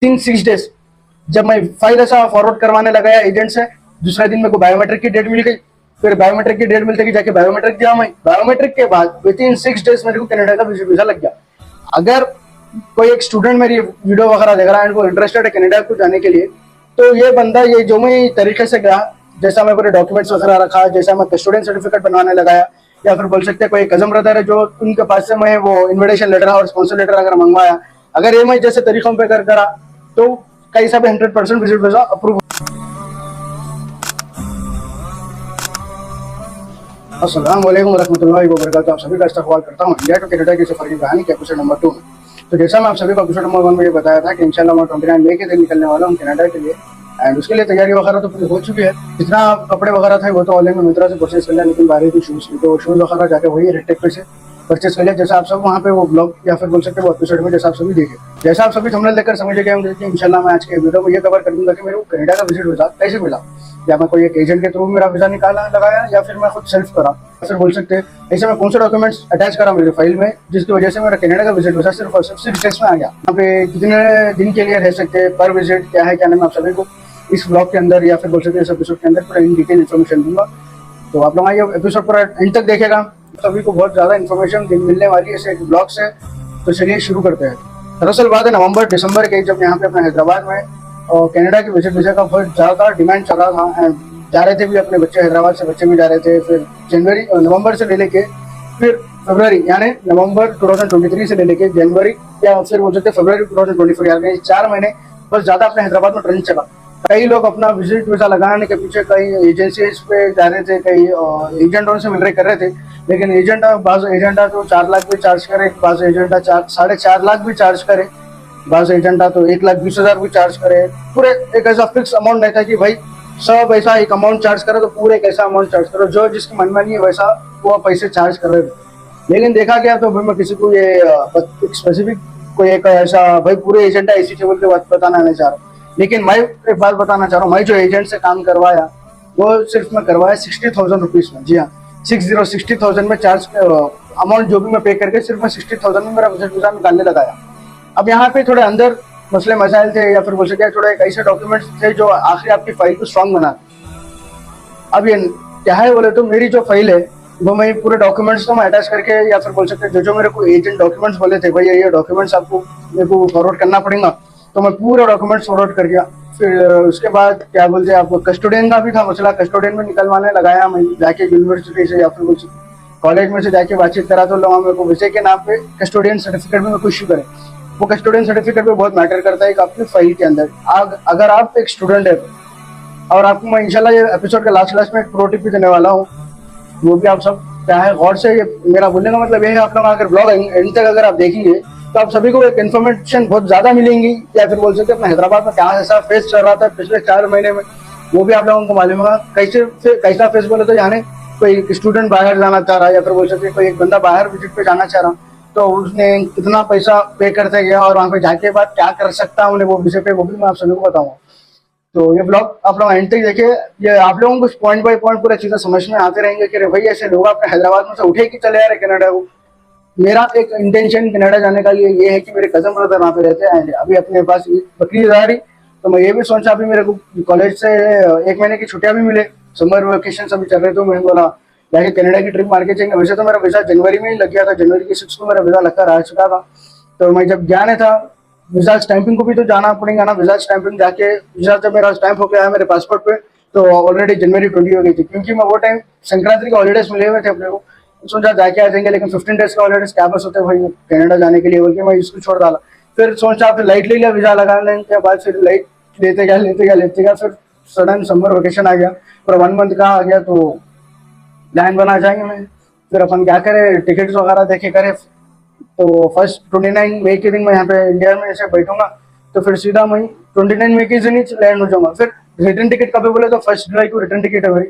6 days जब मैं file ऐसा फॉरवर्ड करवाने लगा एजेंट से, दूसरे दिन मेरे को बायोमेट्रिक की डेट मिल गई। फिर बायोमेट्रिक की डेट मिलते कि जाके बायोमेट्रिक दिया मैं। बायोमेट्रिक के बाद विद इन 6 डेज मेरे को कनाडा का वीजा लग गया। अगर कोई एक स्टूडेंट मेरी वीडियो वगैरह देख रहा है, इनको इंटरेस्टेड है कनाडा को जाने के लिए, तो ये बंदा ये जो मैं तरीके से गया, जैसा मैं पूरे डॉक्यूमेंट्स वगैरह रखा, जैसा मैं कस्टोडियन सर्टिफिकेट बनवाने लगाया, या फिर बोल सकते हैं कोई कजम ब्रदर है जो उनके पास से मैं वो इन्विटेशन लेटर और स्पॉन्सर लेटर अगर मंगवाया, अगर ये मैं जैसे तरीकों पे करा तो कई सब 100% विजिट वीजा अप्रूव। अस्सलाम वालेकुम रहमतुल्लाहि व बरकातहू। आप सभी का इस्तकबाल करता हूँ इंडिया टू कनाडा की सफर की कहानी के एपिसोड नंबर 2 में। तो जैसा मैं आप सभी को एपिसोड नंबर 1 में ये बताया था कि इंशाल्लाह मैं 29 मई के दिन निकलने वाला हूँ कनाडा के लिए, एंड उसके लिए तैयारी वगैरह तो पूरी हो चुकी है। जितना कपड़े वगैरह थे वो तो ऑनलाइन में मिंत्रा से परचेज कर लिया, लेकिन बाहरी थी शूज़ की, तो शूज़ वगैरह जाके वही रेड टेक पे से परचेज कर लिया, जैसा आप सब वहाँ पे वो ब्लॉग या फिर बोल सकते हैं वो एपिसोड में जैसा आप सभी देखे, जैसा आप सभी थंबनेल देखकर समझ गए होंगे कि इंशाल्लाह मैं आज के वीडियो में ये कवर कर दूंगा कि मेरे को कनाडा का विजिट वीजा कैसे मिला, या मैं कोई एक एजेंट के थ्रू मेरा वीजा निकाला लगाया, या फिर मैं खुद सेल्फ करा, फिर बोल सकते हैं ऐसे मैं कौन से डॉक्यूमेंट्स अटैच करा मेरे फाइल में जिसकी वजह से मेरा कनाडा का विजिट वीजा सिर्फ और सिर्फ 6 डेज में आ गया। यहाँ पे कितने दिन के लिए रह सकते हैं, पर विजिट क्या है क्या नहीं, मैं आप सभी को इस ब्लॉग के अंदर या फिर बोल सकते हैं इस एपिसोड के अंदर पूरा इन डिटेल इन्फॉर्मेशन दूंगा। तो आप लोग ये एपिसोड पूरा एंड तक देखेगा, सभी को बहुत ज़्यादा इन्फॉर्मेशन मिलने वाली है इस एक ब्लॉग से। तो चलिए शुरू करते हैं। दरअसल बात है नवंबर दिसंबर के, जब यहाँ पे अपने हैदराबाद में और कनाडा की विजिट वीजा का बहुत ज़्यादा डिमांड चल रहा था, एंड जा रहे थे भी अपने बच्चे, हैदराबाद से बच्चे भी जा रहे थे। फिर नवंबर से ले लेके फिर फरवरी, यानी नवंबर 2023 से ले लेके जनवरी या फिर बोल सकते फरवरी 2024, यानी 4 महीने बस ज़्यादा अपने हैदराबाद में ट्रेंड चला। कई लोग अपना विजिट वीजा लगाने के पीछे कई एजेंसीज पे जा रहे थे, कई एजेंटों से मिल रहे कर रहे थे, लेकिन बाज़ एजेंटा तो 4 लाख भी चार्ज करे, बाज़ एजेंटा 4.5 लाख भी चार्ज करे, बाज़ एजेंटा तो 1,20,000 भी चार्ज करे। पूरे एक ऐसा फिक्स अमाउंट रहता है कि भाई सब ऐसा एक अमाउंट चार्ज करो तो पूरे एक ऐसा अमाउंट चार्ज करो, जो जिसकी मनमानी है वैसा वो पैसे चार्ज कर रहे थे। लेकिन देखा गया तो भाई मैं किसी को ये स्पेसिफिक कोई एक ऐसा भाई पूरे एजेंट ऐसी टेबल के बात बताना नहीं चाह रहा, लेकिन मैं एक बात बताना चाह रहा हूँ। मैं जो एजेंट से काम करवाया वो सिर्फ मैं करवाया 60,000 रुपीज़ में। जी हाँ, 60,000 में चार्ज अमाउंट जो भी मैं पे करके सिर्फ मैं 60,000 में मेरा विजिट वीजा निकालने लगाया। अब यहाँ पे थोड़े अंदर मसले मसाइल थे, या फिर बोल सकते हैं थोड़े ऐसे डॉक्यूमेंट्स थे जो आखिर आपकी फाइल को स्ट्रॉन्ग बना। अब ये क्या है बोले तो मेरी जो फाइल है वो मैं पूरे डॉक्यूमेंट्स तो मैं अटैच करके, या फिर बोल सकते हैं जो मेरे को एजेंट डॉक्यूमेंट्स बोले थे भाई ये डॉक्यूमेंट्स आपको मेरे को फॉरवर्ड करना पड़ेगा, तो मैं पूरे डॉक्यूमेंट्स फॉरवर्ड कर दिया। फिर उसके बाद क्या बोलते हैं आपको कस्टोडियन का भी था मसला, कस्टोडियन में निकलवाने लगाया मैं जाके यूनिवर्सिटी से या फिर कुछ कॉलेज में से जाके बातचीत करा, तो लोग मेरे को विषय के नाम पे कस्टोडियन सर्टिफिकेट में मेरे को इश्यू करे। वो कस्टोडियन सर्टिफिकेट में बहुत मैटर करता है कि आपकी फाइल के अंदर अगर आप एक स्टूडेंट है, और आपको मैं इंशाल्लाह ये एपिसोड के लास्ट में एक प्रो टिप भी देने वाला हूँ, वो भी आप सब क्या है गौर से, ये मेरा बोलने का मतलब ये है आप लोग अगर ब्लॉग एंड तक अगर आप देखेंगे तो आप सभी को एक इन्फॉर्मेशन बहुत ज्यादा मिलेंगी, या फिर बोल सकते हैं अपने हैदराबाद में क्या ऐसा फेस चल रहा था पिछले 4 महीने में, वो भी आप लोगों को मालूम होगा। कैसा फेस बोले तो यानी कोई स्टूडेंट बाहर जाना चाह रहा है, या फिर बोल सकते हैं कोई एक बंदा बाहर विजिट पे जाना चाह रहा, तो उसने कितना पैसा पे करते गया और वहाँ पे जाके बाद क्या कर सकता है उन्हें, वो विषय पे वो भी मैं आप सभी को बताऊंगा। तो ये ब्लॉग आप लोग एंड तक देखिए, ये आप लोगों को पॉइंट बाय पॉइंट पूरा चीजें समझ में आते रहेंगे कि भाई ऐसे लोग अपने हैदराबाद में से उठे कि चले आ रहे कनाडा को। मेरा एक इंटेंशन कनाडा जाने का लिए ये है कि मेरे कजन ब्रदर वहाँ पे रहते हैं, अभी अपने पास बकरी आ रही, तो मैं ये भी सोचा अभी मेरे को कॉलेज से 1 महीने की छुट्टियां भी मिले, समर वेकेशन अभी चल रहे, तो मैं बोला जाके कनाडा की ट्रिप मार के चाहिए। वैसे तो मेरा वीजा जनवरी में ही लग गया था, जनवरी की 6 को मेरा वीजा लगकर आ चुका था। तो मैं जब जाने था वीजा स्टैंपिंग को भी तो जाना पड़ेगा ना, वीजा स्टैंपिंग जाके वीजा जब मेरा स्टैंप हो गया है मेरे पासपोर्ट पे, तो ऑलरेडी जनवरी 20 हो गई थी, क्योंकि मैं वो टाइम संक्रांति के हॉलीडेज मिले हुए थे अपने को, सोचा जाके आ जाएंगे, लेकिन 15 डेज का हॉलीडेज क्या बस होते भाई कनाडा जाने के लिए, बोल के मैं इसको छोड़ डाला। फिर सोचा फिर लाइट ले लिया वीजा लगाने के बाद, फिर लाइट लेते गया फिर सडन समर वेकेशन आ गया, पूरा 1 मंथ का आ गया, तो प्लान बना जाएंगे मैं, फिर अपन क्या करें टिकट्स वगैरह देखे करें। तो फर्स्ट 29 मई के दिन मैं यहाँ पे इंडिया में ऐसे बैठूंगा, तो फिर सीधा मैं 29 मई के दिन ही लैंड हो जाऊंगा। फिर रिटर्न टिकट कभी बोले तो 1 जुलाई को रिटर्न टिकट है मेरी,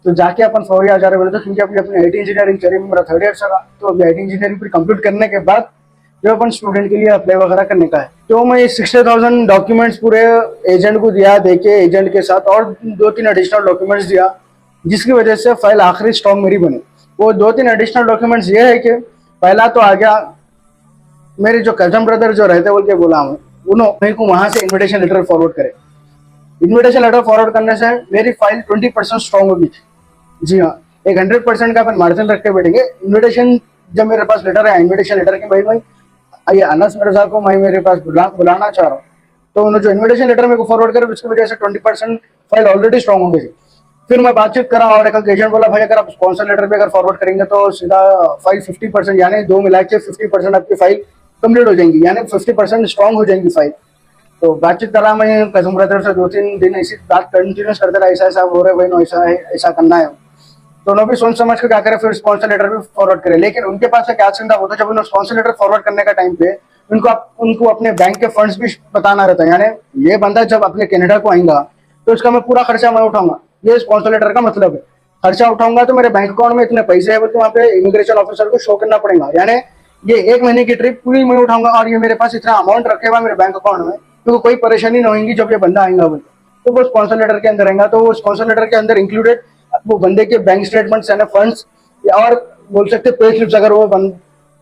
तो जाके अपन फौरी आ जा रहे बोले तो, क्योंकि अभी अपनी IT इंजीनियरिंग चली, मेरा 3rd ईयर चला, तो अभी IT इंजीनियरिंग फिर कंप्लीट करने के बाद जो अपन स्टूडेंट के लिए अप्लाई वगैरह करने का है, तो मैं 60,000 डॉक्यूमेंट्स पूरे एजेंट को दिया, देके एजेंट के साथ और 2-3 एडिशनल डॉक्यूमेंट्स दिया, जिसकी वजह से फाइल आखिरी स्ट्रॉन्ग मेरी बनी। वो 2-3 एडिशनल डॉक्यूमेंट्स ये है कि पहला तो आ गया मेरे जो कजन ब्रदर जो रहते बोल के बोला हूँ, मेरे को वहां से इन्विटेशन लेटर फॉरवर्ड करे। इन्विटेशन लेटर फॉरवर्ड करने से मेरी फाइल 20% स्ट्रॉन्ग होगी। जी हाँ, एक 100% का अपन मार्जिन रख के बैठेंगे। इन्विटेशन जब मेरे पास लेटर है, इन्विटेशन लेटर की भाई ये अनस मिर्जा को मैं मेरे पास बुलाना चाह रहा हूँ, तो उन्होंने जो इन्विटेशन लेटर मेरे को फॉरवर्ड करे उसकी वजह से 20% फाइल ऑलरेडी स्ट्रॉन्ग हो गई। फिर मैं बातचीत करा और एक एजेंट बोला भाई अगर आप स्पॉन्सर लेटर पे अगर फॉरवर्ड करेंगे तो सीधा फाइल 50% यानी दो मिला के 50% आपकी फाइल कंप्लीट हो जाएंगी, यानी 50% स्ट्रॉन्ग हो जाएंगी फाइल। तो बातचीत करा मैं कसम ब्रदर से, 2-3 दिन ऐसी बात कंटिन्यूस करते रहा, ऐसा ऐसा हो रहा है भाई, ऐसा है, ऐसा करना है। तो उन्होंने भी सोच समझ के क्या करे, फिर स्पॉन्सर लेटर भी फॉरवर्ड करे। लेकिन उनके पास से क्या चिंता होता है, जब उन्होंने स्पॉन्सर लेटर फॉरवर्ड करने का टाइम पे उनको अपने बैंक के फंड्स भी बताना रहता है। यानी ये बंदा जब अपने कनाडा को आएगा तो उसका मैं पूरा खर्चा मैं उठाऊंगा। ये स्पॉन्सर लेटर का मतलब है, खर्चा उठाऊंगा तो मेरे बैंक अकाउंट में इतने पैसे है बोलते वहाँ पे इमिग्रेशन ऑफिसर को शो करना पड़ेगा। यानी ये 1 महीने की ट्रिप पूरी मैं उठाऊंगा और ये मेरे पास इतना अमाउंट रखे हुआ मेरे बैंक अकाउंट में, तो कोई परेशानी नहीं होगी जब ये बंदा आएगा बोलते। तो वो स्पॉन्सर लेटर के अंदर रहेगा। तो वो स्पॉन्सर लेटर के अंदर इंक्लूडेड वो बंदे के बैंक स्टेटमेंट्स यानी फंड्स, और बोल सकते पे स्लिप्स। अगर वो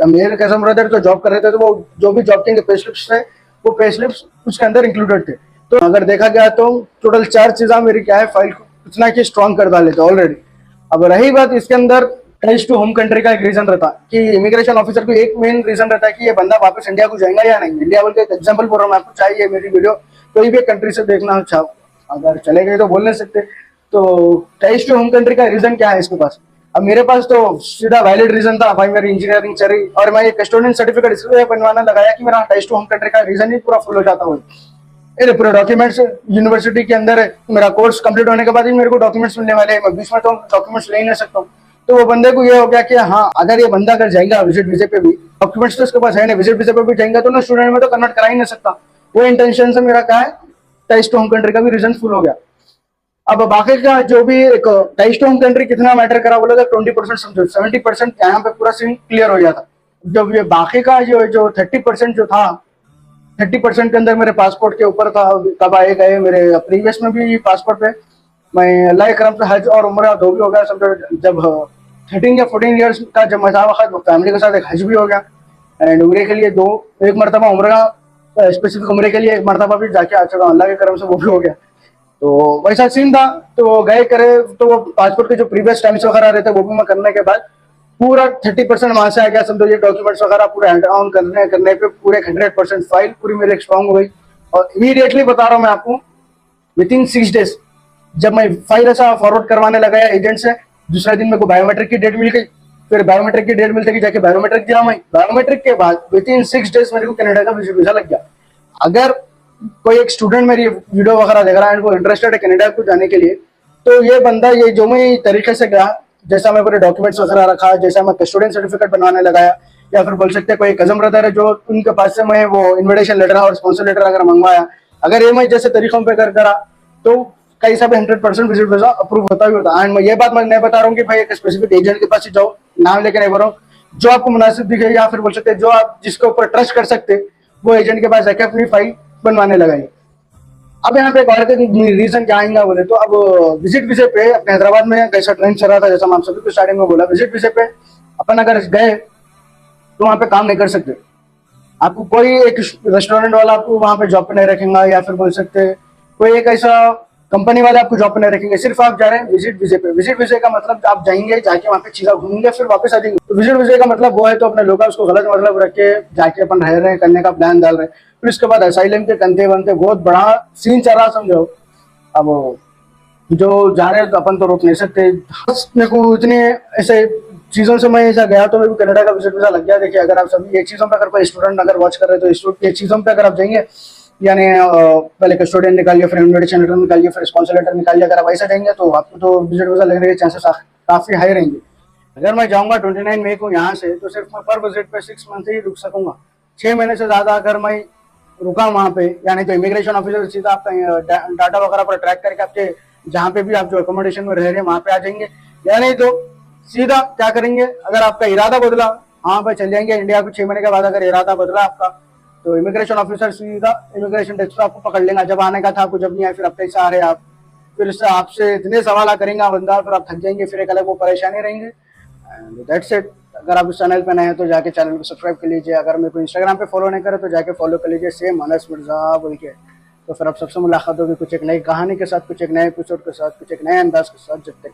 मेरे कसम ब्रदर तो जॉब कर रहे थे तो वो जो भी जॉब के पे स्लिप्स थे वो पे स्लिप्स उसके अंदर इंक्लूडेड थे। तो अगर देखा गया तो टोटल 4 चीजें मेरी क्या है फाइल को इतना कि स्ट्रॉन्ग कर डाले थे ऑलरेडी। अब रही बात इसके अंदर टाइज टू होम कंट्री का एक रीजन रहता है कि इमिग्रेशन ऑफिसर को एक मेन रीजन रहता है कि ये बंदा वापस इंडिया को जाएगा या नहीं। इंडिया बोल के एक एग्जाम्पल बोल रहा हूँ मैं आपको, चाहिए मेरी वीडियो कोई भी कंट्री से देखना चाहो, अगर चले गए तो बोल नहीं सकते। तो टाइज टू होम कंट्री का रीजन क्या है इसके पास? अब मेरे पास तो सीधा वैलिड रीजन था भाई, मेरी इंजीनियरिंग चल रही और मैं ये कस्टोडियन सर्टिफिकेट इसलिए बनवाना लगाया कि मेरा टाइज टू होम कंट्री का रीजन ही पूरा फुल हो जाता हो। ये पूरे डॉक्यूमेंट्स यूनिवर्सिटी के अंदर है, मेरा कोर्स कंप्लीट होने के बाद ही मेरे को डॉक्यूमेंट्स मिलने वाले हैं, मैं बीच में तो डॉक्यूमेंट्स ले ही नहीं सकता हूँ। तो वो बंदे को ये हो गया कि हाँ अगर ये बंदा अगर जाएगा विजिट वीजे पे भी, डॉक्यूमेंट्स तो उसके पास है नहीं, विजिट वीजे पे भी जाएगा तो ना स्टूडेंट में तो कन्वर्ट करा ही नहीं सकता। वो इंटेंशन से मेरा क्या है टाइज टू होम कंट्री का भी रीजन फुल हो गया। अब बाकी का जो भी एक टाइज टू होम कंट्री कितना मैटर करा बोला तो 20% समझो, 70% यहाँ पे पूरा सीन क्लियर हो जाता। जब ये बाकी का जो 30% जो था, 30% के अंदर मेरे पासपोर्ट के ऊपर था। कब आए गए मेरे प्रीवियस में भी पासपोर्ट पे मैं अल्लाह करम से हज और उम्र दो भी हो गया समझो। जब 13 या 14 ईयर्स का जब मजा वक्त फैमिली के साथ एक हज भी हो गया एंड उम्र के लिए एक मरतबा उम्र का स्पेसिफिक उम्र के लिए एक मरतबा भी जाके आ चुका हूँ, अल्लाह के करम से वो भी हो गया। तो वैसा सीन था। तो गए करे तो वो पासपोर्ट के जो प्रीवियस टाइम्स वगैरह रहते वो भी मैं करने के बाद पूरा 30% वहां से आ गया समझो। ये डॉक्यूमेंट्स वगैरह पूरे हैंड ऑन करने पे पूरे 100% फाइल पूरी मेरे स्ट्रॉन्ग हो गई। और इमीडिएटली बता रहा हूँ मैं आपको, विद इन 6 डेज जब मैं फाइल ऐसा फॉरवर्ड करवाने लगा एजेंट से, दूसरे दिन मेरे को बायोमेट्रिक की डेट मिल गई। फिर बायोमेट्रिक की डेट मिलते कि जाके बायोमेट्रिक दिया मैं, बायोमेट्रिक के बाद विद इन 6 डेज मेरे को कनाडा का वीजा लग गया। अगर कोई एक स्टूडेंट मेरी वीडियो वगैरह देख रहा है वो इंटरेस्टेड है कनाडा को जाने के लिए, तो ये बंदा ये जो मैं तरीके से गया, जैसा मैं पूरे डॉक्यूमेंट्स वगैरह रखा, जैसा मैं कस्टोडियन सर्टिफिकेट बनवाने लगाया, या फिर बोल सकते हैं कोई कजम ब्रदर है जो उनके पास से मैं वो इन्विटेशन लेटर और स्पॉन्सर लेटर अगर मंगवाया, अगर ये मैं जैसे तरीकों पे करा तो कई सब 100% विजिट वीजा अप्रूव होता ही होता। एंड मैं ये बात मैं नहीं बता रहा हूँ कि भाई एक स्पेसिफिक एजेंट के पास ही जाओ, नाम लेके नहीं बोल रहा हूँ, जो आपको मुनासिब दिखे या फिर बोल सकते जो आप जिसके ऊपर ट्रस्ट कर सकते वो एजेंट के पास जाके अपनी फाइल बनवाने लगाइए। अब यहाँ पे एक और रीजन क्या आएगा बोले तो, अब विजिट वीजे पे अपने हैदराबाद में कैसा ट्रेंड चल रहा था, जैसा मैं आप सभी को स्टार्टिंग में बोला, विजिट वीजे पे अपन अगर गए तो वहाँ पे काम नहीं कर सकते। आपको कोई एक रेस्टोरेंट वाला आपको वहाँ पे जॉब पे नहीं रखेगा, या फिर बोल सकते कोई एक ऐसा कंपनी वाले आपको जॉब पे नहीं रखेंगे। सिर्फ आप जा रहे हैं विजिट वीजे पे। विजिट वीजे का मतलब आप जाएंगे, जाके वहाँ पे चीजें घूमेंगे, फिर वापस आ जाएंगे। तो विजिट वीजे का मतलब वो है, तो अपने लोग उसको गलत मतलब रख के जाके अपन रह रहे हैं, करने का प्लान डाल रहे हैं। फिर उसके बाद असाइलम के कंधे बनते बहुत बड़ा सीन चल रहा समझो। अब जो जा रहे हैं तो अपन तो रोक नहीं सकते। मेरे को इतने ऐसे चीजों से मैं ऐसा गया तो मेरे को कनाडा का विजिट वीजा लग गया। देखिए अगर आप सभी ये चीजों पे अगर कोई स्टूडेंट अगर वॉच कर रहे हैं तो ये चीजों पे अगर आप जाएंगे, यानी पहले कस्टोडियन निकालिए, फिर इन्विटेशन लेटर निकालिए, फिर स्पॉन्सर लेटर निकालिए, अगर आप ऐसा जाएंगे तो आपको तो विजिट वीजा लगने के चांसेस काफी हाई रहेंगे। अगर मैं जाऊंगा 29 मई को यहाँ से तो सिर्फ मैं पर विजिट पे 6 मंथ ही रुक सकूंगा। 6 महीने से ज्यादा अगर मैं रुका वहाँ पे, यानी तो इमिग्रेशन ऑफिसर सीधा आपका डाटा वगैरह पर ट्रैक करके आपके जहाँ पे भी आप जो अकोमोडेशन में रह रहे हैं वहाँ पे आ जाएंगे। या नहीं तो सीधा क्या करेंगे, अगर आपका इरादा बदला हाँ भाई चल जाएंगे इंडिया को 6 महीने के बाद, अगर इरादा बदला आपका तो इमिग्रेशन ऑफिसर सीधा इमिग्रेशन डेस्क पे आपको पकड़ लेगा। जब आने का था आपको जब नहीं आया, फिर अब कैसे आ रहे हैं आप, फिर इससे आपसे इतने सवाल करेंगे बंदा, फिर आप थक जाएंगे, फिर एक अलग वो परेशानी रहेंगे। And that's it. अगर आप इस चैनल पे नए हैं तो जाके चैनल को सब्सक्राइब कर लीजिए। अगर मेरे को इंस्टाग्राम पे फॉलो नहीं करे तो जाके फॉलो कर लीजिए, सेम अनस मिर्जा बोल के। तो फिर आप सबसे मुलाकात होगी कुछ एक नई कहानी के साथ, कुछ एक नए एपिसोड के साथ, कुछ एक नए अंदाज के साथ। जब तक